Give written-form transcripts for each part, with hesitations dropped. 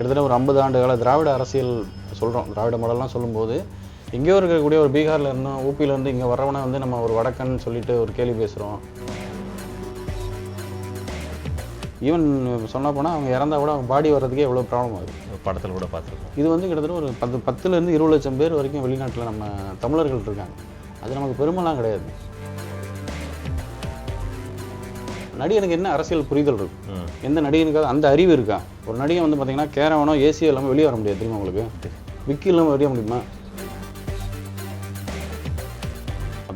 கிட்டத்தட்ட ஒரு 50 ஆண்டு கால திராவிட அரசியல் சொல்கிறோம். திராவிட மாடல்லாம் சொல்லும்போது எங்கேயோ இருக்கக்கூடிய ஒரு பீகாரில் இருந்தோம், ஊபியிலேருந்து இங்கே வர்றவனை வந்து நம்ம ஒரு வடக்கன்னு சொல்லிட்டு ஒரு கேள்வி பேசுகிறோம். ஈவன் சொன்னால் போனால் அவங்க இறந்தா கூட அவங்க பாடி வர்றதுக்கே எவ்வளோ ப்ராப்ளம் ஆகுது. படத்தில் கூட பார்த்துருக்கோம். இது வந்து கிட்டத்தட்ட ஒரு 10லேருந்து 20 லட்சம் பேர் வரைக்கும் வெளிநாட்டில் நம்ம தமிழர்கள் இருக்காங்க. அது நமக்கு பெருமைலாம் கிடையாது. நடிகனுக்கு என்ன அரசியல் புரிதல் இருக்கு? எந்த நடிகனுக்காவது அந்த அறிவு இருக்கா? ஒரு நடிகன் வந்து பார்த்தீங்கன்னா கேரவனோ ஏசியோ இல்லாமல் வெளியே வர முடியாது. தெரியுமா உங்களுக்கு? விக்கி இல்லாமல் வெளியே முடியுமா?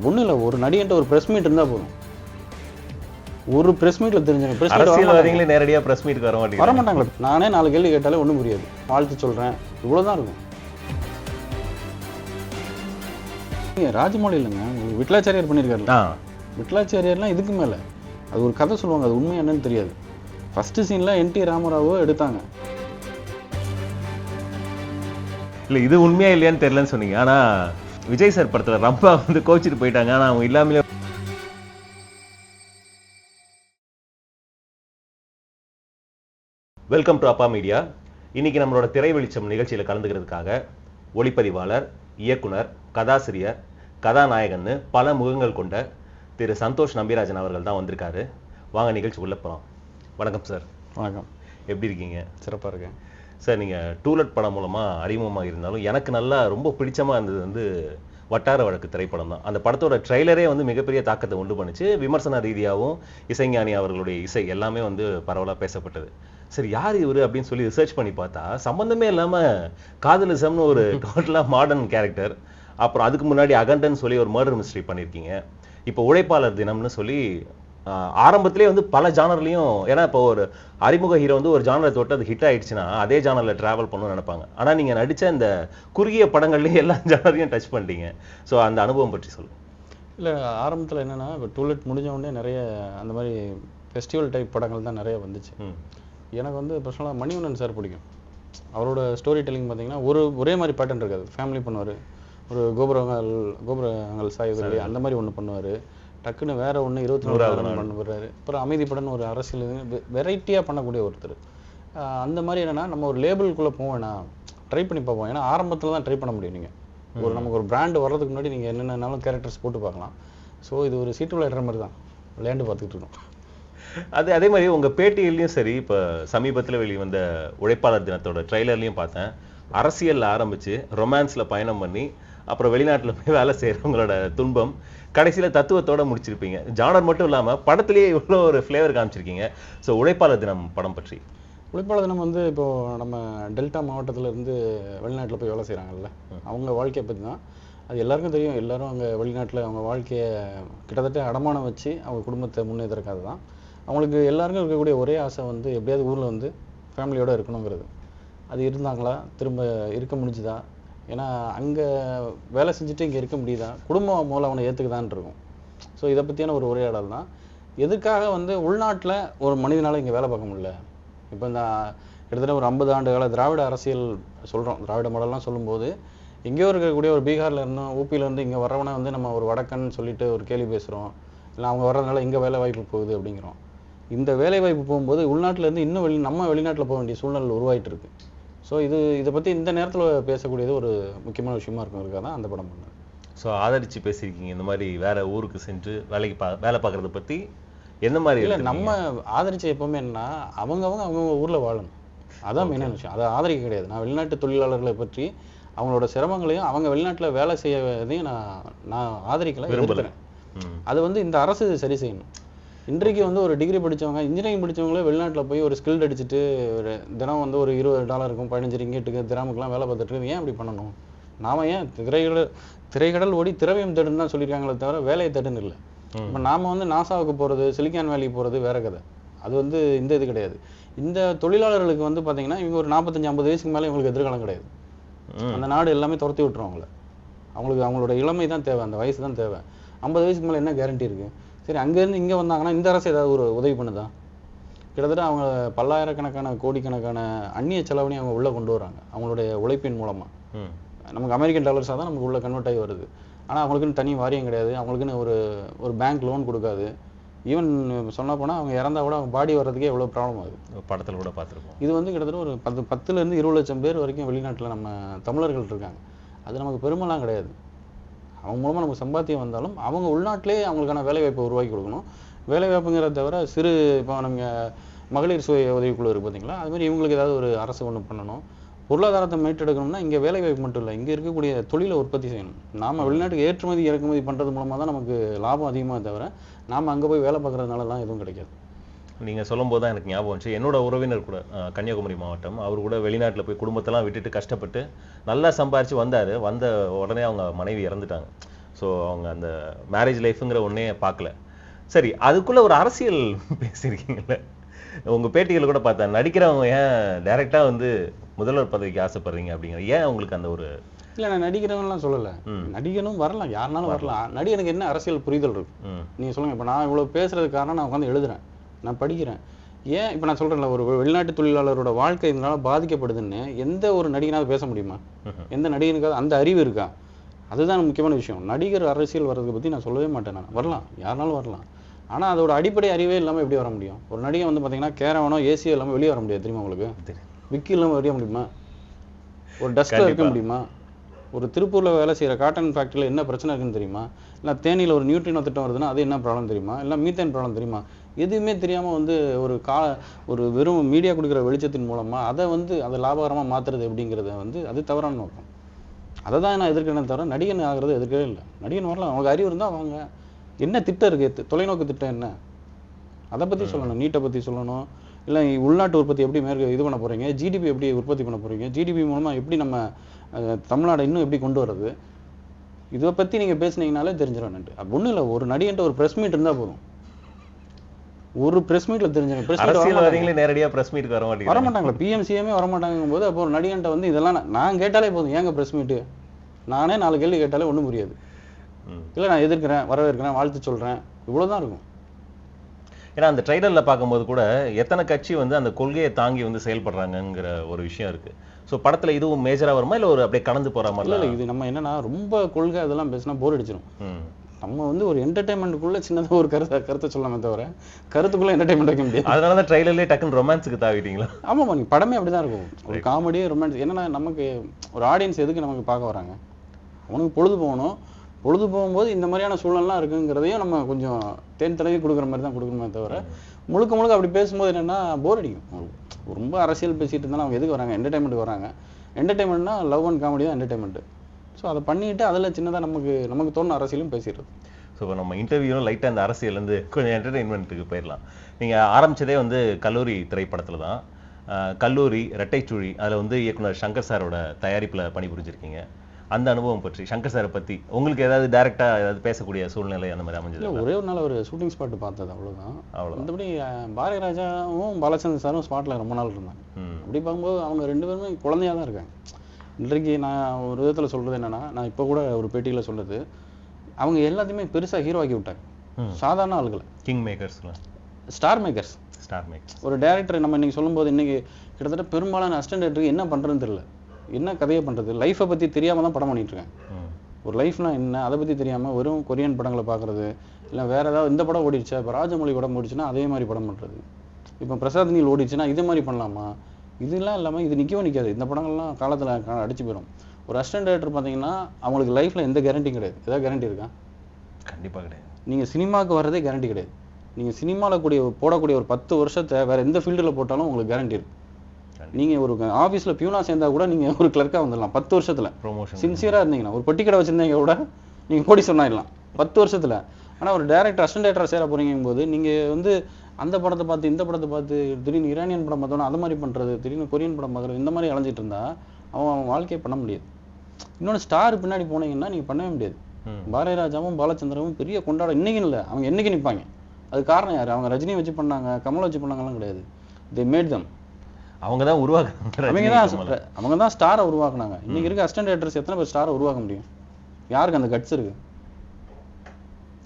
ஒன்றும் இல்லை, ஒரு நடிகன்ட்ட ஒரு ப்ரெஸ் மீட் இருந்தால் போதும். ஒரு ப்ரெஸ் மீட்டில் தெரிஞ்சுங்க. அரசியல்வாதிகளே நேரடியாக ப்ரெஸ் மீட்டுக்கு வர மாட்டாங்களே. நானே 4 கேள்வி கேட்டாலே ஒன்றும் புரியாது. வாழ்த்து சொல்கிறேன், இவ்வளோதான் இருக்கும். ராஜமௌழி இல்லைங்க, விட்லாச்சாரியார் பண்ணியிருக்காரு. விட்லாச்சாரியார்லாம் இதுக்கு மேலே அது ஒரு கதை சொல்லுவாங்க, அது உண்மை என்னன்னு தெரியாது. ஃபர்ஸ்ட் சீன்ல NT ராமராவோ எடுத்தாங்க. இல்லை, இது உண்மையா இல்லையான்னு தெரியலன்னு சொன்னீங்க. ஆனா விஜய் சார் படத்துல ரம்பா வந்து கோச்சிட்டு போயிட்டாங்க. ஆனா அவங்க இல்லாமலே. வெல்கம் டு அப்பா மீடியா. இன்னைக்கு நம்மளோட திரை வெளிச்சம் நிகழ்ச்சியில கலந்துக்கிறதுக்காக ஒளிப்பதிவாளர், இயக்குனர், கதாசிரியர், கதாநாயகன்னு பல முகங்கள் கொண்ட திரு சந்தோஷ் நம்பிராஜன் அவர்கள் தான் வந்திருக்காரு. வாங்க நிகழ்ச்சிக்குள்ள போகலாம். வணக்கம் சார். வணக்கம். எப்படி இருக்கீங்க? சிறப்பாக இருக்கேன் சார். நீங்கள் டூலெட் படம் மூலமாக அறிமுகமாக இருந்தாலும் எனக்கு நல்லா ரொம்ப பிடிச்சமாக இருந்தது வந்து வட்டார வழக்கு திரைப்படம் தான். அந்த படத்தோட ட்ரெய்லரே வந்து மிகப்பெரிய தாக்கத்தை உண்டு பண்ணிச்சு. விமர்சன ரீதியாகவும் இசைஞானி அவர்களுடைய இசை எல்லாமே வந்து பரவலாக பேசப்பட்டது. சரி, யார் இவர் அப்படின்னு சொல்லி ரிசர்ச் பண்ணி பார்த்தா சம்மந்தமே இல்லாமல் காதலிசம்னு ஒரு டோட்டலாக மாடர்ன் கேரக்டர். அப்புறம் அதுக்கு முன்னாடி அகண்டன் சொல்லி ஒரு மர்டர் மிஸ்ட்ரி பண்ணியிருக்கீங்க. இப்போ உழைப்பாளர் தினம்னு சொல்லி ஆரம்பத்திலே வந்து பல ஜானர்லையும், ஏன்னா இப்போ ஒரு அறிமுக ஹீரோ வந்து ஒரு ஜானரை தொட்டு அது ஹிட் ஆயிடுச்சுன்னா அதே ஜானரில் ட்ராவல் பண்ணணும்னு நினைப்பாங்க. ஆனால் நீங்கள் நடித்த இந்த குறுகிய படங்கள்லேயே எல்லா ஜானரையும் டச் பண்ணிட்டீங்க. ஸோ அந்த அனுபவம் பற்றி சொல்லுங்கள். இல்லை, ஆரம்பத்தில் என்னென்னா இப்போ டூலெட் முடிஞ்ச உடனே நிறைய அந்த மாதிரி ஃபெஸ்டிவல் டைப் படங்கள் தான் நிறைய வந்துச்சு. எனக்கு வந்து பர்சனலாக மணிவண்ணன் சார் பிடிக்கும். அவரோட ஸ்டோரி டெல்லிங் பார்த்தீங்கன்னா ஒரே மாதிரி பேட்டர்ன் இருக்காது. ஃபேமிலி பண்ணுவார், ஒரு கோபுரங்கள் சாய்வு அந்த மாதிரி ஒன்று பண்ணுவார். டக்குன்னு வேற ஒன்று 24 பண்ண போடுறாரு. அப்புறம் அமைதி படம்னு ஒரு அரசியல் வெரைட்டியாக பண்ணக்கூடிய ஒருத்தர். அந்த மாதிரி என்னென்னா நம்ம ஒரு லேபிள்குள்ளே போவேன்னா ட்ரை பண்ணி பார்ப்போம். ஏன்னா ஆரம்பத்தில் தான் ட்ரை பண்ண முடியும். நீங்கள் நமக்கு ஒரு பிராண்டு வர்றதுக்கு முன்னாடி நீங்கள் என்னென்னாலும் கேரக்டர்ஸ் போட்டு பார்க்கலாம். ஸோ இது ஒரு சீட்டு விளையாடுற மாதிரி தான், விளையாண்டு பார்த்துக்கிட்டு இருக்கோம். அதே மாதிரி உங்கள் பேட்டியிலையும் சரி, இப்போ சமீபத்தில் வெளிவந்த உழைப்பாளர் தினத்தோட ட்ரெய்லர்லையும் பார்த்தேன். அரசியலில் ஆரம்பித்து ரொமான்ஸில் பயணம் பண்ணி அப்புறம் வெளிநாட்டில் போய் வேலை செய்கிறவங்களோட துன்பம் கடைசியில் தத்துவத்தோடு முடிச்சிருப்பீங்க. ஜானர் மட்டும் இல்லாமல் படத்துலேயே இவ்வளோ ஒரு ஃப்ளேவர் காமிச்சிருக்கீங்க. ஸோ உழைப்பாளர் தினம் படம் பற்றி. உழைப்பாளர் தினம் வந்து இப்போது நம்ம டெல்டா மாவட்டத்தில் இருந்து வெளிநாட்டில் போய் வேலை செய்கிறாங்கல்ல, அவங்க வாழ்க்கையை பற்றி தான். அது எல்லாருக்கும் தெரியும். எல்லோரும் அங்கே வெளிநாட்டில் அவங்க வாழ்க்கையை கிட்டத்தட்ட அடமானம் வச்சு அவங்க குடும்பத்தை முன்னேற்றக்காக தான். அவங்களுக்கு எல்லாருக்கும் இருக்கக்கூடிய ஒரே ஆசை வந்து எப்படியாவது ஊரில் வந்து ஃபேமிலியோடு இருக்கணுங்கிறது. அது இருந்தாங்களா? திரும்ப இருக்க முடிஞ்சுதா? ஏன்னா அங்கே வேலை செஞ்சுட்டு இங்கே இருக்க முடியுதா? குடும்பம் மூலம் அவனை ஏற்றுக்குதான்னு இருக்கும். ஸோ இதை பற்றியான ஒரு உரையாடல் தான். எதுக்காக வந்து உள்நாட்டில் ஒரு மனிதனால் இங்கே வேலை பார்க்க முடியல? இப்போ இந்த கிட்டத்தட்ட ஒரு 50 ஆண்டு கால திராவிட அரசியல் சொல்கிறோம். திராவிட மாடல்லாம் சொல்லும்போது எங்கேயோ இருக்கக்கூடிய ஒரு பீகாரில் இருந்தோம், ஊபியிலேருந்து இங்கே வர்றவனை வந்து நம்ம ஒரு வடக்கன்னு சொல்லிட்டு ஒரு கேள்வி பேசுகிறோம். இல்லை அவங்க வர்றதுனால இங்கே வேலை வாய்ப்பு போகுது அப்படிங்கிறோம். இந்த வேலை வாய்ப்பு போகும்போது உள்நாட்டிலேருந்து இன்னும் நம்ம வெளிநாட்டில் போக வேண்டிய சூழ்நிலை உருவாயிட்டு இருக்கு. ஸோ இதை பற்றி இந்த நேரத்தில் பேசக்கூடியது ஒரு முக்கியமான விஷயமா இருக்குங்கிறதுக்காக தான் அந்த படம் பண்ணேன். ஸோ ஆதரித்து பேசியிருக்கீங்க. இந்த மாதிரி வேற ஊருக்கு சென்று வேலை பார்க்குறத பற்றி எந்த மாதிரி? இல்லை, நம்ம ஆதரிச்சு எப்போவுமே என்னன்னா அவங்க ஊரில் வாழணும். அதான் மெயினான விஷயம். அதை ஆதரிக்க கிடையாது. நான் வெளிநாட்டு தொழிலாளர்களை பற்றி அவங்களோட சிரமங்களையும் அவங்க வெளிநாட்டில் வேலை செய்யறதையும் நான் ஆதரிக்கலை, விரும்புகிறேன். அது வந்து இந்த அரசு சரி செய்யணும். இன்றைக்கு வந்து ஒரு டிகிரி படித்தவங்க, இன்ஜினியரிங் படித்தவங்களே வெளிநாட்டில் போய் ஒரு ஸ்கில் அடிச்சுட்டு ஒரு தினம் வந்து ஒரு $20 15 ரிங்கெட்டுக்கு திராமுக்கெலாம் வேலை பார்த்துட்டு ஏன் அப்படி பண்ணணும்? நாம் ஏன் திரைக்கடல் ஓடி திரவியம் தேடுன்னு தான் சொல்லியிருக்காங்களே தவிர வேலையை தேடுன்னு இல்லை. இப்போ நாம் வந்து நாசாவுக்கு போகிறது, சிலிக்கான் வேலிக்கு போகிறது வேற கதை. அது வந்து இந்த இது கிடையாது. இந்த தொழிலாளர்களுக்கு வந்து பார்த்தீங்கன்னா இவங்க ஒரு 45-50 வயசுக்கு மேலே இவங்களுக்கு எதிர்காலம் கிடையாது. அந்த நாடு எல்லாமே துரத்தி விட்டுருவாங்கள. அவங்களோட இளமை தான் தேவை, அந்த வயசு தான் தேவை. 50 வயசுக்கு மேலே என்ன கேரண்டி இருக்குது? சரி, அங்கேருந்து இங்கே வந்தாங்கன்னா இந்த அரசு ஏதாவது ஒரு உதவி பண்ணுதா? கிட்டத்தட்ட அவங்க பல்லாயிரக்கணக்கான கோடிக்கணக்கான அந்நிய செலவனையும் அவங்க உள்ளே கொண்டு வராங்க அவங்களுடைய உழைப்பின் மூலமாக. நமக்கு அமெரிக்கன் டாலர்ஸாக தான் நமக்கு உள்ள கன்வெர்ட் ஆகி வருது. ஆனால் அவங்களுக்குன்னு தனி வாரியம் கிடையாது. அவங்களுக்குன்னு ஒரு பேங்க் லோன் கொடுக்காது. ஈவன் சொன்னா போனா அவங்க இறந்தா கூட அவங்க பாடி வர்றதுக்கே எவ்வளவு ப்ராப்ளம் ஆகுது. படத்துல கூட பார்த்துருப்போம். இது வந்து கிட்டத்தட்ட ஒரு 10 இருந்து 20 லட்சம் பேர் வரைக்கும் வெளிநாட்டுல நம்ம தமிழர்கள் இருக்காங்க. அது நமக்கு பெருமைலாம் கிடையாது. அவங்க மூலமா நமக்கு சம்பாத்தியம் வந்தாலும் அவங்க உள்நாட்டிலே அவங்களுக்கான வேலை வாய்ப்பை உருவாக்கி கொடுக்கணும். வேலை வாய்ப்புங்கிறத தவிர இப்போ நம்ம மகளிர் சுய உதவிக்குழு இருக்கு பார்த்தீங்களா, அது மாதிரி இவங்களுக்கு ஏதாவது ஒரு அரசு ஒன்று பண்ணணும். பொருளாதாரத்தை மீட்டெடுக்கணும்னா இங்கே வேலை வாய்ப்பு மட்டும் இல்லை, இங்கே இருக்கக்கூடிய தொழிலை உற்பத்தி செய்யணும். நாம வெளிநாட்டுக்கு ஏற்றுமதி இறக்குமதி பண்ணுறது மூலமாக தான் நமக்கு லாபம் அதிகமாக தவிர நாம் அங்கே போய் வேலை பார்க்குறதுனாலலாம் எதுவும் கிடைக்காது. நீங்க சொல்லும் போது தான் எனக்கு ஞாபகம் வந்துச்சு. என்னோட உறவினர் கூட கன்னியாகுமரி மாவட்டம், அவர் கூட வெளிநாட்டுல போய் குடும்பத்தெல்லாம் விட்டுட்டு கஷ்டப்பட்டு நல்லா சம்பாரிச்சு வந்தாரு. வந்த உடனே அவங்க மனைவி இறந்துட்டாங்க. ஸோ அவங்க அந்த மேரேஜ் லைஃப்ங்கிற ஒன்னே பார்க்கல. சரி, அதுக்குள்ள ஒரு அரசியல் பேசியிருக்கீங்கல்ல, உங்க பேட்டிகள் கூட பார்த்தேன். நடிக்கிறவங்க ஏன் டைரக்டா வந்து முதல்வர் பதவிக்கு ஆசைப்படுறீங்க அப்படிங்கிற, ஏன் உங்களுக்கு அந்த ஒரு இல்லை நான் நடிக்கிறவங்கலாம் சொல்லலை, நடிகனும் வரலாம், யாருனாலும் வரலாம். நடிகனுக்கு என்ன அரசியல் புரிதல் இருக்கு நீங்க சொல்லுங்க. இப்போ நான் இவ்வளவு பேசுறதுக்கு காரணம் நான் உட்காந்து எழுதுறேன், நான் படிக்கிறேன். ஏன் இப்போ நான் சொல்றேன்ல, ஒரு வெளிநாட்டு தொழிலாளரோட வாழ்க்கை இதனால பாதிக்கப்படுதுன்னு எந்த ஒரு நடிகனாவது பேச முடியுமா? எந்த நடிகனுக்காவது அந்த அறிவு இருக்கா? அதுதான் முக்கியமான விஷயம். நடிகர் அரசியல் வர்றதை பத்தி நான் சொல்லவே மாட்டேன். நான் வரலாம், யாருனாலும் வரலாம். ஆனா அதோட அடிப்படை அறிவே இல்லாம எப்படி வர முடியும்? ஒரு நடிகை வந்து பாத்தீங்கன்னா கேரவனோ ஏசியோ இல்லாம வெளியே வர முடியாது, தெரியுமா உங்களுக்கு? விக்கி இல்லாம வெளியே முடியுமா? ஒரு டஸ்ட்ல இருக்க முடியுமா? ஒரு திருப்பூர்ல வேலை செய்யற காட்டன் ஃபேக்டரியில என்ன பிரச்சனை இருக்குன்னு தெரியுமா? இல்லை தேனியில் ஒரு நியூட்ரினோ திட்டம் வருதுன்னா அது என்ன ப்ராப்ளம் தெரியுமா? இல்லை மீத்தேன் ப்ராப்ளம் தெரியுமா? எதுவுமே தெரியாம வந்து ஒரு வெறும் மீடியா கொடுக்குற வெளிச்சத்தின் மூலமா அதை லாபகரமா மாத்துறது எப்படிங்கிறத அது தவறான நோக்கம். அதை தான் நான் எதிர்க்கிறேன் தவிர நடிகன் ஆகிறது எதிர்க்கவே இல்லை. நடிகன் வரலாம், அவங்களுக்கு அறிவு இருந்தா வாங்க. என்ன திட்டம் இருக்கு, தொலைநோக்கு திட்டம் என்ன, அதை பத்தி சொல்லணும். நீட்டை பத்தி சொல்லணும். இல்லை உள்நாட்டு உற்பத்தி எப்படி இது பண்ண போறீங்க, ஜிடிபி எப்படி உற்பத்தி பண்ண போறீங்க, ஜிடிபி மூலமா எப்படி நம்ம தமிழ்நாடு இன்னும் எப்படி கொண்டு வர்றது, இதை பத்தி நீங்க பேசுனீங்கனாலே தெரிஞ்சிடும். ஒண்ணும் இல்லை, ஒரு நடிகன்ட்ட ஒரு பிரஸ் மீட் இருந்தா போதும். ஒரு பிரஸ் மீட்ல தெரிஞ்சிடும். நேரடியா பிரஸ் மீட்டுக்கு வர மாட்டாங்களா? பிஎம்சிஎமே வர மாட்டாங்கும் போது அப்போ ஒரு நடிகன்ட்ட இதெல்லாம் நான் கேட்டாலே போதும். ஏங்க பிரஸ் மீட்டு, நானே 4 கேள்வி கேட்டாலே ஒண்ணும் புரியாது. இல்லை நான் எதிர்க்கிறேன், வரவேற்கிறேன், வாழ்த்து சொல்றேன், இவ்வளவுதான் இருக்கும். ஏன்னா அந்த ட்ரைலர்ல பார்க்கும்போது கூட எத்தனை கட்சி அந்த கொள்கையை தாங்கி செயல்படுறாங்கிற ஒரு விஷயம் இருக்கு. ஸோ படத்துல இதுவும் மேஜரா வருமா, இல்லை ஒரு அப்படியே கலந்து போற மாதிரி? இல்லை, இது நம்ம என்னன்னா ரொம்ப கொள்கை அதெல்லாம் பேசினா போர் அடிச்சிடும். நம்ம ஒரு என்டர்டைன்மெண்ட்டுக்குள்ள சின்னதாக ஒரு கருத்தை சொல்லாமே தவிர கருத்துக்குள்ள என்டர்டைன்மெண்ட் வைக்க முடியாது. அதனாலதான் ட்ரைலர்லேயே டக்குன்னு ரொமான்ஸுக்கு தாவிட்டீங்களா? ஆமாம், நீ படமே அப்படிதான் இருக்கும். ஒரு காமெடி ரொமான்ஸ். என்னன்னா நமக்கு ஒரு ஆடியன்ஸ் எதுக்கு நமக்கு பார்க்க வராங்க? அவனுக்கு பொழுது போகணும். பொழுது போகும்போது இந்த மாதிரியான சூழல்லாம் இருக்குங்கிறதையும் நம்ம கொஞ்சம் தேன் தடவி கொடுக்குற மாதிரி தான் கொடுக்கணுமே தவிர முழுக்க அப்படி பேசும்போது என்னன்னா போர் அடிக்கும். ரொம்ப அரசியல் பேசிட்டு இருந்தாலும் அவங்க எதுக்கு வராங்க? என்டர்டைன்மெண்ட்டுக்கு வராங்க. என்டர்டைன்மெண்ட்னா லவ் அண்ட் காமெடி தான் என்டர்டைன்மெண்ட். ஸோ அதை பண்ணிட்டு அதில் சின்னதாக நமக்கு தோணுன அரசியலும் பேசிடுறது. ஸோ இப்போ நம்ம இன்டர்வியூவும் லைட்டாக அந்த அரசியல்லேருந்து கொஞ்சம் என்டர்டெயின்மெண்ட்டுக்கு போயிடலாம். நீங்கள் ஆரம்பித்ததே கல்லூரி திரைப்படத்தில் தான். கல்லூரி ரெட்டைச்சுழி, அதில் இயக்குனர் சங்கர் சாரோட தயாரிப்பில் பணிபுரிஞ்சிருக்கீங்க. அந்த அனுபவம் பற்றி, சங்கர் சாரை பற்றி உங்களுக்கு ஏதாவது டைரக்டாக ஏதாவது பேசக்கூடிய சூழ்நிலை அந்த மாதிரி அமைஞ்சது? ஒரே ஒரு நாள் ஒரு ஷூட்டிங் ஸ்பாட் பார்த்தது, அவ்வளோதான். மற்றபடி பாரதி ராஜாவும் பாலச்சந்திரன் சாரும் ஸ்பாட்டில் ரொம்ப நாள் இருந்தாங்க. அப்படி பார்க்கும்போது அவங்க 2 பேருமே குழந்தையாக தான் இருக்காங்க. இன்றைக்கு நான் ஒரு விதத்தில் சொல்கிறது என்னன்னா, நான் இப்போ கூட ஒரு பேட்டியில் சொல்றது, அவங்க எல்லாத்தையுமே பெருசாக ஹீரோ ஆக்கி விட்டாங்க. சாதாரண ஆளுகளை கிங் மேக்கர்ஸ்லாம், ஸ்டார் மேக்கர்ஸ். ஒரு டைரக்டர் நம்ம இன்னைக்கு சொல்லும்போது இன்னைக்கு கிட்டத்தட்ட பெரும்பாலான அசிஸ்டன்ட் டைரக்டருக்கு என்ன பண்ணுறதுன்னு தெரியல. என்ன கதையை பண்ணுறது, லைஃப்பை பற்றி தெரியாமல் தான் படம் பண்ணிட்டு இருக்கேன். ஒரு லைஃப்னா என்ன அதை பற்றி தெரியாமல் வெறும் கொரியன் படங்களை பார்க்குறது, இல்லை வேற ஏதாவது இந்த படம் ஓடிடுச்சா, இப்போ ராஜமௌழி படம் ஓடிச்சுன்னா அதே மாதிரி படம் பண்ணுறது, இப்போ பிரசாத் நீல் ஓடிச்சுன்னா இதே மாதிரி பண்ணலாமா, இதெல்லாம் இல்லாமல் இது நிற்கவும் நிற்காது. இந்த படங்கள்லாம் காலத்தில் அடிச்சு போயிடும். ஒரு அசிஸ்டன்ட் டைரக்டர் பார்த்தீங்கன்னா அவங்களுக்கு லைஃப்பில் எந்த கேரண்டியும் கிடையாது. ஏதாவது கேரண்டி இருக்கா? கண்டிப்பாக கிடையாது. நீங்கள் சினிமாவுக்கு வர்றதே கேரண்டி கிடையாது. நீங்கள் சினிமாவில் போடக்கூடிய ஒரு 10 வருஷத்தை வேற எந்த ஃபீல்டில் போட்டாலும் உங்களுக்கு கேரண்டி இருக்கு. நீங்கள் ஒரு ஆஃபீஸில் பியூனா சேர்ந்தா கூட நீங்கள் ஒரு கிளர்க்காக வந்துடலாம் 10 வருஷத்தில். சின்சியராக இருந்தீங்கன்னா ஒரு பெட்டி கடை வச்சிருந்தீங்க கூட நீங்கள் கோடி சொன்னாயிடலாம் 10 வருஷத்தில். ஆனால் ஒரு டேரக்டர் அசிஸ்டன்ட் டைரக்டராக சேர போறீங்கும் போது நீங்கள் அந்த படத்தை பார்த்து இந்த படத்தை பார்த்து திடீர்னு ஈரானியன் படம் பார்த்தோன்னா அது மாதிரி பண்ணுறது, திடீர்னு கொரியன் படம் பார்க்குறது, இந்த மாதிரி அலைஞ்சிட்டு இருந்தா அவன் வாழ்க்கையை பண்ண முடியாது. இன்னொன்று ஸ்டார் பின்னாடி போனீங்கன்னா நீங்கள் பண்ணவே முடியாது. பாரதி ராஜாவும் பாலச்சந்திரவும் பெரிய இன்னைக்கும் இல்லை, அவங்க என்னைக்கு நிற்பாங்க. அது காரணம் யாரு? அவங்க ரஜினி வச்சு பண்ணாங்க, கமல் வச்சு பண்ணாங்கலாம் கிடையாது. they made them. அவங்க தான் ஸ்டாரை உருவாக்குனாங்க. இன்னைக்கு இருக்க அசிஸ்டன்ட் டைரக்டர்ஸ் எத்தனை பேர் ஸ்டாரை உருவாக்க முடியும்? யாருக்கு அந்த கட்ஸ் இருக்கு?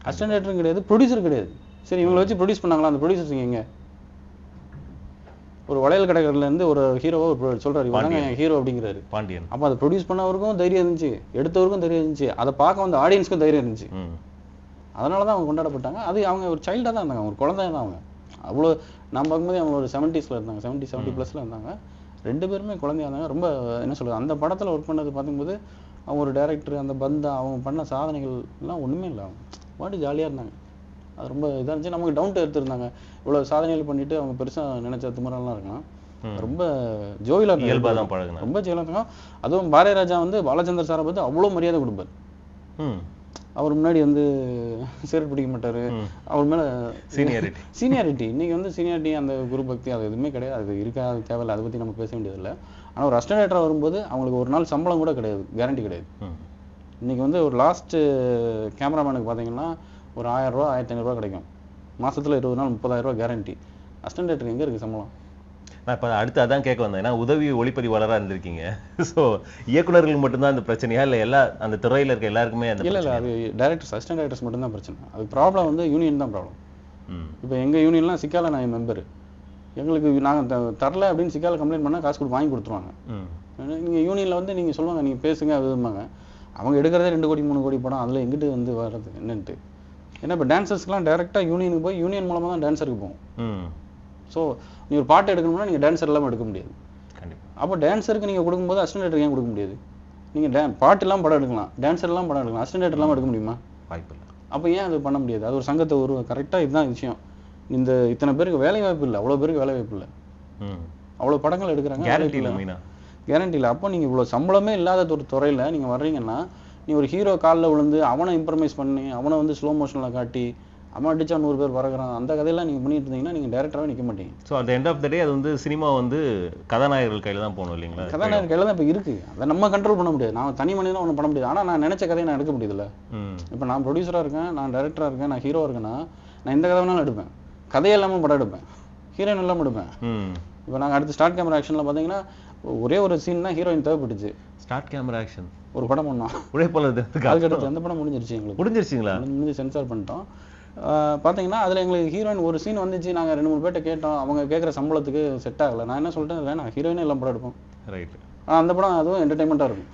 அசிஸ்டன்ட் டைரக்டரும் கிடையாது, ப்ரொடியூசர் கிடையாது. சரி, இவங்களை வச்சு ப்ரொடியூஸ் பண்ணாங்களா? அந்த ப்ரொடியூசர்ஸ் எங்க? ஒரு வளையல் கடைகள்ல இருந்து ஒரு ஹீரோவோ சொல்றாரு, இவங்க ஹீரோ அப்படிங்கிறாரு பாண்டியன். அப்ப அதை ப்ரொடியூஸ் பண்ணவருக்கும் தைரியம் இருந்துச்சு, எடுத்தவருக்கும் தைரியம் இருந்துச்சு, அதை பார்க்க வந்து ஆடியன்ஸ்க்கும் தைரியம் இருந்துச்சு. அதனால தான் அவங்க கொண்டாடப்பட்டாங்க. அது அவங்க ஒரு சைல்டாக தான் இருந்தாங்க, ஒரு குழந்தைய தான் அவங்க. அவ்வளோ நான் பார்க்கும்போது அவங்க ஒரு 70s இருந்தாங்க, 70+ இருந்தாங்க. 2 பேருமே குழந்தையா இருந்தாங்க. ரொம்ப என்ன சொல்கிறது, அந்த படத்தில் ஒர்க் பண்ணது பார்க்கும்போது அவங்க ஒரு டேரக்டர், அந்த பந்தா அவங்க பண்ண சாதனைகள் எல்லாம் ஒன்றுமே இல்லை. அவங்க பாட்டு ஜாலியாக இருந்தாங்க. அது ரொம்ப இதாக இருந்துச்சு. நமக்கு டவுன் டு எர்த் இருந்தாங்க. இவ்வளோ சாதனைகள் பண்ணிட்டு அவங்க பெருசாக நினைச்ச திமிரெல்லாம் இருக்கலாம். ரொம்ப ஜோவியலா இயல்பாக தான் பழகுனாங்க. ரொம்ப ஜோவியலா இருந்தாங்க. அதுவும் பாரதிய ராஜா வந்து பாலச்சந்தர் சாரை பார்த்து அவ்வளோ மரியாதை கொடுப்பார். அவர் முன்னாடி வந்து சிகரெட் பிடிக்க மாட்டாரு. அவர் மேல சீனியாரிட்டி இன்னைக்கு வந்து சீனியாரிட்டி அந்த குரு பக்தி அது எதுவுமே கிடையாது. அது இருக்கா, அது தேவையில்லை, அதை பத்தி நம்ம பேச வேண்டியதில்லை. ஆனா ஒரு அசிஸ்டன்ட் டைரக்டரா வரும்போது அவங்களுக்கு ஒரு நாள் சம்பளம் கூட கிடையாது, கேரண்டி கிடையாது. இன்னைக்கு வந்து ஒரு லாஸ்ட் கேமராமேனுக்கு பாத்தீங்கன்னா ஒரு 1000 ரூபா 1500 ரூபா கிடைக்கும் மாசத்துல. 20 நாள் 30,000 ரூபா கேரண்டி. அசிஸ்டன்ட் டைரக்டர் எங்க இருக்கு சம்பளம்? நான் இப்போ அடுத்து அதான் கேட்க வந்தேன். ஏன்னா உதவி ஒளிப்பதிவாளராக இருந்திருக்கீங்க. ஸோ இயக்குநர்கள் மட்டும்தான் அந்த பிரச்சனையா இல்லை எல்லா அந்த துறையில் இருக்க எல்லாருக்குமே அந்த இல்லை அது டைரக்டர்ஸ், அசிஸ்டன்ட் டைரக்டர்ஸ் மட்டும்தான் பிரச்சனை. அது ப்ராப்ளம் வந்து யூனியன் தான் ப்ராப்ளம். இப்போ எங்கள் யூனியன்லாம் சிக்கால நான் மெம்பர், எங்களுக்கு நாங்கள் தரல அப்படின்னு சிக்கால கம்ப்ளைண்ட் பண்ணால் காசு கொடுத்து வாங்கி கொடுத்துருவாங்க. நீங்கள் யூனியனில் வந்து நீங்கள் சொல்லுவாங்க, நீங்கள் பேசுங்க விரும்பாங்க. அவங்க எடுக்கிறதே 2 கோடி 3 கோடி படம், அதில் எங்கிட்டு வந்து வர்றது என்னன்ட்டு. ஏன்னா இப்போ டான்சர்ஸ்க்குலாம் டேரெக்டாக யூனியனுக்கு போய் யூனியன் மூலமாக தான் டான்ஸருக்கு போகும். ஸோ நீ ஒரு பாட்டு எடுக்கணும்னா நீங்கள் டான்ஸர் இல்லாமல் எடுக்க முடியாது. அப்போ டான்ஸருக்கு நீங்கள் கொடுக்கும்போது அசிஸ்டன்ட் டைரக்டர் ஏன் கொடுக்க முடியாது? நீங்கள் பாட்டு இல்லாமல் படம் எடுக்கலாம், டான்ஸர் இல்லாமல் படம் எடுக்கலாம், அசிஸ்டன்ட் டைரக்டர் இல்லாமல் எடுக்க முடியுமா? வாய்ப்பு இல்லை. அப்போ ஏன் அது பண்ண முடியாது? அது ஒரு சங்கத்தை கரெக்டாக இதுதான் விஷயம். இந்த இத்தனை பேருக்கு வேலை வாய்ப்பு இல்லை, அவ்வளோ பேருக்கு வேலை வாய்ப்பு இல்லை. அவ்வளோ படங்கள் எடுக்கிறாங்க, கேரண்டி இல்லை. அப்போ நீங்கள் இவ்வளோ சம்பளமே இல்லாத ஒரு துறையில் நீங்கள் வர்றீங்கன்னா, நீ ஒரு ஹீரோ காலில் விழுந்து அவனை இம்ப்ரமைஸ் பண்ணி அவனை வந்து ஸ்லோ மோஷனில் காட்டி அவன் அடிச்சா 100 பேர் பறக்கிறான், அந்த கதையெல்லாம் நீங்கள் பண்ணிட்டு இருந்தீங்கன்னா நீங்கள் டேரக்டராகவே நிற்க மாட்டீங்க. So at end of the day அது வந்து சினிமா வந்து கதாநாயகர்கள் கையில் தான் போகணும் இல்லைங்களா? கதாநாயகர் கையில் தான் இப்போ இருக்குது. அதை நம்ம கண்ட்ரோல் பண்ண முடியாது. நான் தனி மனிதனாக ஒன்றும் பண்ண முடியாது. ஆனால் நான் நினச்ச கதையை நான் எடுக்க முடியுதுல்ல. இப்போ நான் ப்ரொடியூசராக இருக்கேன், நான் டேரக்டராக இருக்கேன், நான் ஹீரோ இருக்கேன்னா நான் எந்த கதை வேணாலும் எடுப்பேன். கதையே இல்லாமல் படம் எடுப்பேன், ஹீரோயின் இல்லாமல் எடுப்பேன். இப்போ நாங்கள் அடுத்து ஸ்டார்ட் கேமரா ஆக்ஷனில் பார்த்தீங்கன்னா ஒரே ஒரு சீன் தான் ஹீரோயின் தேவைப்பட்டுச்சு. ஸ்டார்ட் கேமரா ஆக்ஷன் ஒரு படம் பண்ணோம், உழைப்பாளர். அதுக்கடுத்து அந்த படம் முடிஞ்சிருச்சு, எங்களுக்கு முடிஞ்சிருச்சுங்களா? முடிஞ்சு சென்சார் பண்ணிட்டோம். பார்த்தீங்கன்னா அதில் எங்களுக்கு ஹீரோயின் ஒரு சீன் வந்துச்சு. நாங்கள் 2-3 பேர்ட்ட கேட்டோம், அவங்க கேட்குற சம்பளத்துக்கு செட் ஆகலை. நான் என்ன சொல்லிட்டேன், வேணாம், ஹீரோயினே எல்லாம் படம் எடுப்போம். ரைட். அந்த படம் அதுவும் என்டர்டைன்மெண்ட்டாக இருக்கும்.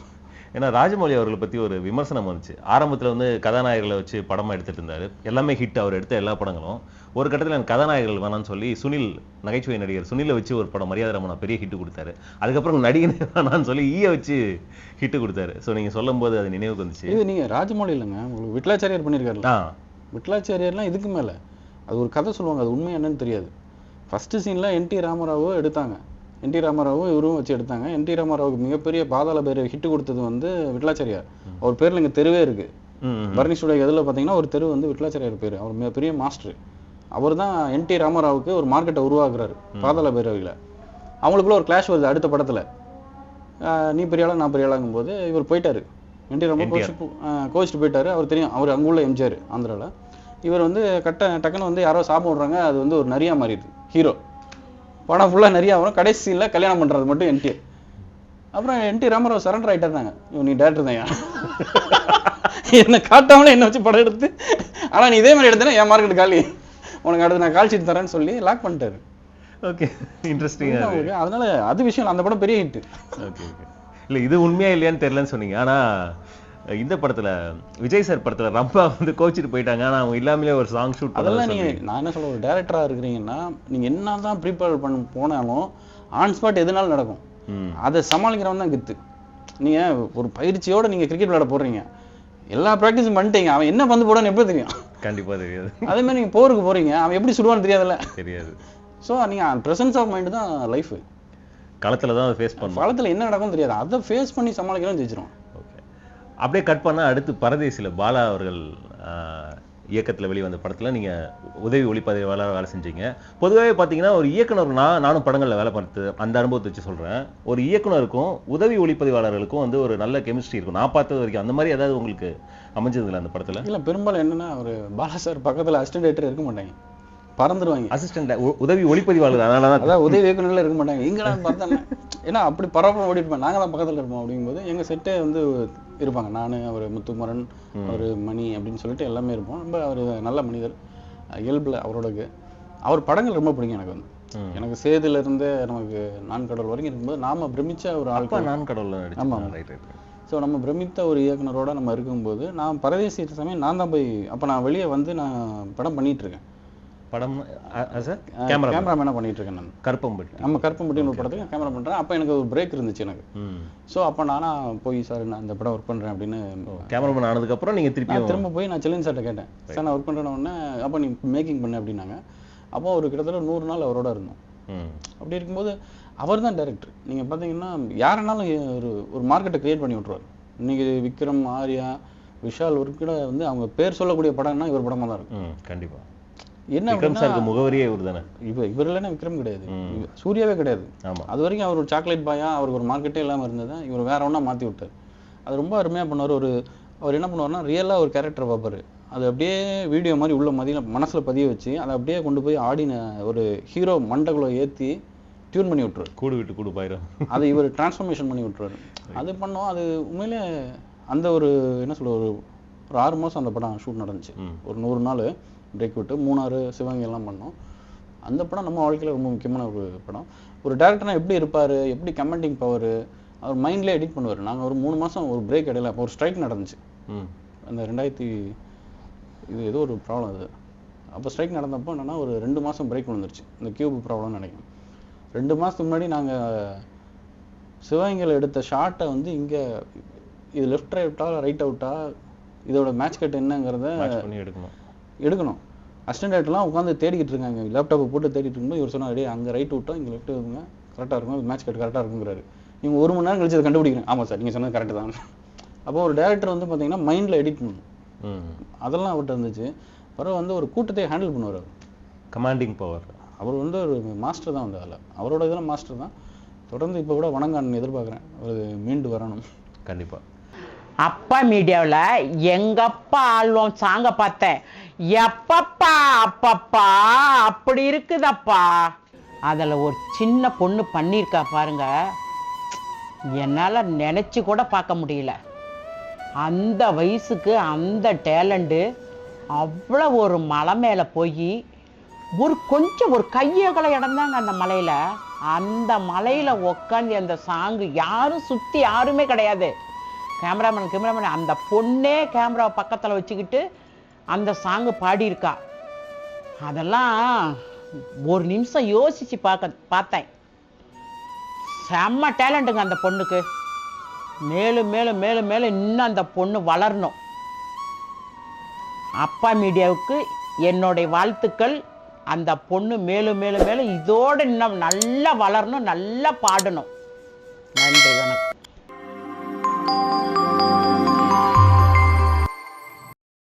ஏன்னா ராஜமௌழி அவர்களை பற்றி ஒரு விமர்சனம் வந்துச்சு. ஆரம்பத்தில் வந்து கதாநாயகர்களை வச்சு படமாக எடுத்துகிட்டு இருந்தார், எல்லாமே ஹிட் அவர் எடுத்த எல்லா படங்களும். ஒரு கட்டத்தில் எனக்கு கதாநாயகர்கள் வேணான்னு சொல்லி சுனில், நகைச்சுவை நடிகர் சுனிலை வச்சு ஒரு படம் மரியாதை ரமணா பெரிய ஹிட்டு கொடுத்தாரு. அதுக்கப்புறம் நடிகனே வேணான்னு சொல்லி ஈய வச்சு ஹிட்டு கொடுத்தாரு. ஸோ நீங்கள் சொல்லும் போது அது நினைவுக்கு வந்துச்சு. இது நீங்கள் ராஜமௌழி இல்லைங்க, உங்களுக்கு விட்லாச்சாரியார் பண்ணியிருக்காருல்ல. விட்லாச்சாரியார்லாம் இதுக்கு மேலே அது ஒரு கதை சொல்லுவாங்க, அது உண்மை என்னன்னு தெரியாது. ஃபர்ஸ்ட் சீனில் என்டி ராமராவோ எடுத்தாங்க, என்டி ராமராவும் இவரும் வச்சு எடுத்தாங்க. என்டி ராமராவுக்கு மிகப்பெரிய பாதாள பைரவி ஹிட் கொடுத்தது வந்து விட்லாச்சாரியார். அவர் பேரில் இங்கே தெருவே இருக்கு, பர்னிஷுடைய இதில் பார்த்தீங்கன்னா ஒரு தெரு வந்து விட்லாச்சாரியார் பேர். அவர் மிகப்பெரிய மாஸ்டர். அவர் தான் என்டி ராமராவுக்கு ஒரு மார்க்கெட்டை உருவாக்குறாரு பாதாள பைரவியில். அவங்களுக்குள்ள ஒரு கிளாஷ் வருது அடுத்த படத்தில். நீ பெரிய ஆளா நான் பெரிய ஆளாங்கும் போது இவர் போயிட்டாரு, என்டி ராமராவ் கோச்சிட்டு போயிட்டாரு. அவர் தெரியும், அவர் அங்குள்ள எம்ஜிஆர் ஆந்திராவில். இவர் வந்து டக்குன்னு வந்து யாரோ சாப்பிட விடுறாங்க, அது வந்து ஒரு நரியா மாறிடுது. ஹீரோ படம் ஃபுல்லாக நிறையா வரும், கடைசி சீனில் கல்யாணம் பண்ணுறது மட்டும் என்டிஆர். அப்புறம் என்டி ராமராவ் சரண்டர் ஆகிட்டாருந்தாங்க, நீ டேரக்டர் தான் என்னை காட்டாமலே என்னை வச்சு படம் எடுத்து, ஆனால் நீ இதே மாதிரி எடுத்தேன்னா என் மார்க்கெட் காலி, உனக்கு அடுத்து நான் கால் ஷீட் தரேன்னு சொல்லி லாக் பண்ணிட்டாரு. Okay, interesting. அதனால அது விஷயம், அந்த படம் பெரிய ஹிட். Okay okay. இல்லை இது உண்மையா இல்லையான்னு தெரியலன்னு சொன்னீங்க. ஆனால் இந்த படத்தில் விஜய் சார் படத்தில் ரம்பா வந்து கோச்சிட்டு போயிட்டாங்க, ஆனால் அவங்க இல்லாமலே ஒரு சாங் ஷூட். அதெல்லாம் நீங்கள், நான் என்ன சொல்ல, ஒரு டேரக்டராக இருக்கிறீங்கன்னா நீங்கள் என்ன தான் ப்ரிப்பேர் பண்ண போனாலும் ஆன் ஸ்பாட் எதுனாலும் நடக்கும். அதை சமாளிக்கிறவன் தான் கித்து. நீங்கள் ஒரு பயிற்சியோடு நீங்கள் கிரிக்கெட் விளையாட போடுறீங்க, எல்லா ப்ராக்டிஸும் பண்ணிட்டீங்க, அவன் என்ன பந்து போடான்னு எப்படி தெரியும்? கண்டிப்பாக தெரியாது. அதே மாதிரி நீங்கள் போருக்கு போகிறீங்க, அவன் எப்படி சுடுவான்னு தெரியாதுல்ல. தெரியாது. ஸோ நீங்கள் ப்ரெசன்ஸ் ஆஃப் மைண்டு தான் லைஃபு. களத்தில் தான் அதை ஃபேஸ் பண்ணணும், களத்தில் என்ன நடக்கும்னு தெரியாது, அதை ஃபேஸ் பண்ணி சமாளிக்கிறோம், ஜெயிச்சிரும். ஓகே. அப்படியே கட் பண்ணால் அடுத்து பரதேசியில் பாலா அவர்கள் இயக்கத்தில் வெளிவந்த படத்தில் நீங்கள் உதவி ஒளிப்பதிவாளராக வேலை செஞ்சீங்க. பொதுவாகவே பார்த்தீங்கன்னா ஒரு இயக்குனர், நானும் படங்களில் வேலை பார்த்து அந்த அனுபவத்தை வச்சு சொல்கிறேன், ஒரு இயக்குனருக்கும் உதவி ஒளிப்பதிவாளர்களுக்கும் வந்து ஒரு நல்ல கெமிஸ்ட்ரி இருக்கும். நான் பார்த்தது வரைக்கும் அந்த மாதிரி ஏதாவது உங்களுக்கு அமைஞ்சதுங்களா அந்த படத்தில்? இல்லை, பெரும்பாலும் என்னென்னா ஒரு பாலா சார் பக்கத்தில் அசிஸ்டன்ட் டைரக்டர் இருக்க மாட்டாங்க, பறந்துடுவாங்க. அசிஸ்டன்ட் உதவி ஒளிப்பதிவாளர், அதனால தான் அதான் உதவி இயக்குநர்ல இருக்க மாட்டாங்க. எங்களாம் பார்த்தேன், ஏன்னா அப்படி பரவாயில்ல ஓடிட்டு இருப்பேன், நாங்கள் தான் பக்கத்தில் இருப்போம். அப்படிங்கும்போது எங்கள் செட்டே வந்து இருப்பாங்க, நான், அவர் முத்துமரன், அவர் மணி அப்படின்னு சொல்லிட்டு எல்லாமே இருப்போம். ரொம்ப அவர் நல்ல மனிதர், இயல்பில் அவரோடக்கு. அவர் படங்கள் ரொம்ப பிடிக்கும் எனக்கு வந்து. எனக்கு சேதுல இருந்து நமக்கு நான் கடவுள் வரைக்கும் இருக்கும்போது நாம பிரமிச்ச ஒரு ஆள். நான் கடவுள். ஆமாம், ஸோ நம்ம பிரமித்த ஒரு இயக்குனரோட நம்ம இருக்கும்போது நான் பரதேசி சமயம் நான் தான் போய் அப்போ நான் வெளியே வந்து நான் படம் பண்ணிட்டு இருக்கேன். படம் சார் கேமராமேனாக பண்ணிட்டு இருக்கேன் நான். கருப்பம்பட்டி. நம்ம கருப்பம்பட்டின்னு ஒரு படத்துக்கு கேமரா பண்ணுறேன். அப்போ எனக்கு ஒரு பிரேக் இருந்துச்சு எனக்கு. ஸோ அப்போ நானா போய் சார் நான் இந்த படம் ஒர்க் பண்ணுறேன் அப்படின்னு கேமராமேன் ஆனதுக்கப்புறம் நீங்கள் திரும்ப போய் நான் செல்லின் சார்ட்ட கேட்டேன். சார் நான் ஒர்க் பண்ணுறேன்னு உடனே அப்போ நீ மேக்கிங் பண்ண அப்படின்னாங்க. அப்போ ஒரு கிட்டத்தட்ட 100 நாள் அவரோட இருந்தோம். அப்படி இருக்கும்போது அவர் தான் டைரக்டர். நீங்கள் பார்த்தீங்கன்னா யாருனாலும் ஒரு மார்க்கெட்டை கிரியேட் பண்ணி விட்ருவார். இன்னைக்கு விக்ரம், ஆர்யா, விஷால் உட்பட வந்து அவங்க பேர் சொல்லக்கூடிய படம்னா இவர் படமாக தான் இருக்கும். கண்டிப்பாக. என்ன முகவரியே இவர் தானே. இவர் இல்லைன்னா விக்ரம் கிடையாது, சூர்யாவே கிடையாது. அது வரைக்கும் அவர் ஒரு சாக்லேட் பாயா, அவருக்கு ஒரு மார்க்கெட்டே இல்லாமல் இருந்தது. இவர் வேற ஒன்றா மாற்றி விட்டார். அது ரொம்ப அருமையாக பண்ணுவார். அவர் என்ன பண்ணுவார்னா ரியலாக ஒரு கேரக்டர் பார்ப்பார். அது அப்படியே வீடியோ மாதிரி உள்ள மனசில் பதிய வச்சு அதை அப்படியே கொண்டு போய் ஆடின ஒரு ஹீரோ மண்டகுள்ள ஏற்றி டியூன் பண்ணி விட்டுருவார். கூடு விட்டு கூடு பாயிரும். அதை இவர் டிரான்ஸ்ஃபர்மேஷன் பண்ணி விட்டுருவார். அது பண்ணோம். அது உண்மையிலே அந்த ஒரு என்ன சொல்ல ஒரு 6 மாதம் அந்த படம் ஷூட் நடந்துச்சு. ஒரு 100 நாள் பிரேக் விட்டு மூணாறு, சிவகங்கை எல்லாம் பண்ணோம். அந்த படம் நம்ம வாழ்க்கையில் ரொம்ப முக்கியமான ஒரு படம். ஒரு டேரக்டர்னா எப்படி இருப்பார், எப்படி கமெண்டிங் பவர், அவர் மைண்ட்லேயே எடிட் பண்ணுவார். நாங்கள் ஒரு 3 மாதம் ஒரு பிரேக் இடையில ஒரு ஸ்ட்ரைக் நடந்துச்சு. அந்த 2000 இது ஏதோ ஒரு ப்ராப்ளம் அது. அப்போ ஸ்ட்ரைக் நடந்தப்போ என்னென்னா ஒரு 2 மாதம் பிரேக் வந்துருச்சு. இந்த கியூப் ப்ராப்ளம்னு நினைக்கிறேன். 2 மாதத்துக்கு முன்னாடி நாங்கள் சிவகங்கையில் எடுத்த ஷார்ட்டை வந்து இங்கே இது லெஃப்ட் ரைட்டா ரைட் அவுட்டா, இதோட மேட்ச் கட் என்னங்கிறத எடுக்கணும். அசிஸ்டன்ட் டேரக்டர்லாம் உட்காந்து தேடிக்கிட்டு இருக்காங்க. லேப்டாப்பை போட்டு தேடிட்டு இருக்கும்போது இவர் சொன்னார், அங்கே ரைட் விட்டோம், இங்கே லெஃப்ட் இருக்குங்க, கரெக்டாக இருக்கும், மேட்ச் கட் கரெக்டாக இருக்குங்கிறாரு. நீங்கள் 1 மணி நேரம் கழிச்சு அதை கண்டுபிடிக்கிறேன். ஆமாம் சார், நீங்கள் சொன்னது கரெக்டு தான். அப்போ ஒரு டேரக்டர் வந்து பார்த்தீங்கன்னா மைண்டில் எடிட் பண்ணணும். அதெல்லாம் அவர்கிட்ட இருந்துச்சு. பிறகு வந்து ஒரு கூட்டத்தை ஹேண்டில் பண்ணுவார். அவர் கமாண்டிங் பவர். அவர் வந்து ஒரு மாஸ்டர் தான் வந்து அதில். அவரோட இதெல்லாம் மாஸ்டர் தான். தொடர்ந்து இப்போ கூட வணங்கான்னு எதிர்பார்க்குறேன். அவர் மீண்டு வரணும். கண்டிப்பாக. அப்பா மீடியாவில் எங்கப்பா ஆல்பம் சாங்க பார்த்தேன். எப்பப்பா அப்பப்பா அப்படி இருக்குதப்பா. அதில் ஒரு சின்ன பொண்ணு பண்ணியிருக்கா பாருங்க, என்னால் நினச்சி கூட பார்க்க முடியல. அந்த வயசுக்கு அந்த டேலண்ட்டு, அவ்வளோ ஒரு மலை மேலே போய் கொஞ்சம் ஒரு கையகல இடம் தாங்க அந்த மலையில். அந்த மலையில் உக்காந்து அந்த சாங்கு யாரும் சுற்றி யாருமே கிடையாது. கேமராமேன் அந்த பொண்ணே கேமரா பக்கத்தில் வச்சுக்கிட்டு அந்த சாங்கு பாடியிருக்கா. அதெல்லாம் ஒரு நிமிஷம் யோசித்து பார்த்தேன். செம்ம டேலண்ட்டுங்க அந்த பொண்ணுக்கு. மேலும் மேலும் மேலும் மேலும் இன்னும் அந்த பொண்ணு வளரணும். அப்பா மீடியாவுக்கு என்னுடைய வாழ்த்துக்கள். அந்த பொண்ணு மேலும் மேலும் மேலும் இதோடு இன்னும் நல்லா வளரணும், நல்லா பாடணும். நன்றி, வணக்கம்.